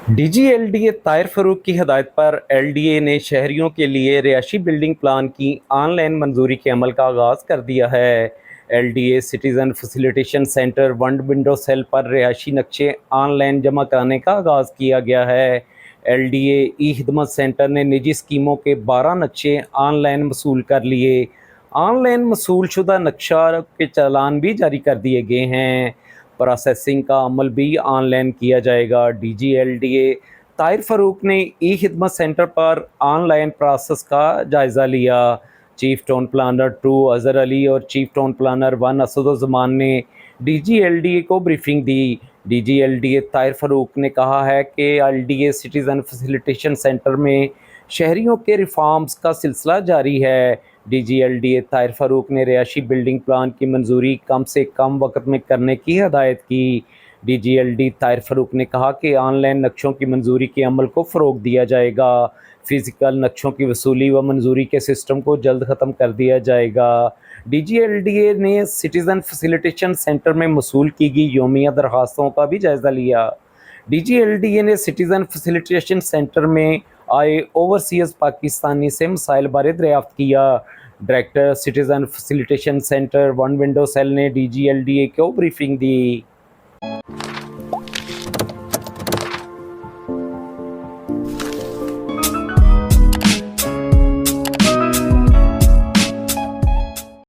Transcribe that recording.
DGLDA Tahir Farooq کی ہدایت پر LDA نے شہریوں کے لیے رہائشی بلڈنگ پلان کی آن لائن منظوری کے عمل کا آغاز کر دیا ہے۔ LDA citizen facilitation centre one window cell پر رہائشی نقشے آن لائن جمع کرانے کا آغاز کیا گیا ہے۔ LDA ای خدمت سینٹر نے نجی اسکیموں کے 12 نقشے آن لائن موصول کر لیے۔ آن لائن موصول شدہ نقشہ کے چالان بھی جاری کر دیے گئے ہیں۔ پروسیسنگ کا عمل بھی آن لائن کیا جائے گا۔ DGLDA طاہر فروق نے ای خدمت centre per on line process کا جائزہ لیا۔ Chief town planner 2 Azhar Ali اور چیف ٹاؤن پلانر 1 اسدالزمان نے DGLDA کو بریفنگ دی۔ DGLDA طاہر فروق نے کہا ہے کہ LDA سٹیزن فیسیلیٹیشن سینٹر میں شہریوں کے ریفارمز کا سلسلہ جاری ہے۔ DGLDA طاہر فروق نے رہائشی بلڈنگ پلان کی منظوری کم سے کم وقت میں کرنے کی ہدایت کی۔ DGLD طاہر فروق نے کہا کہ آن لائن نقشوں کی منظوری کے عمل کو فروغ دیا جائے گا۔ فزیکل نقشوں کی وصولی و منظوری کے سسٹم کو جلد ختم کر دیا جائے گا۔ DGLDA نے سٹیزن فیسیلیٹیشن سینٹر میں موصول کی گئی یومیہ درخواستوں کا بھی جائزہ لیا۔ DGLDA نے سٹیزن فیسیلیٹیشن سینٹر میں آئے اوورسیز پاکستانی سے مسائل بارے دریافت کیا۔ Director citizen facilitation centre one window cell نے DGLDA کو بریفنگ دی۔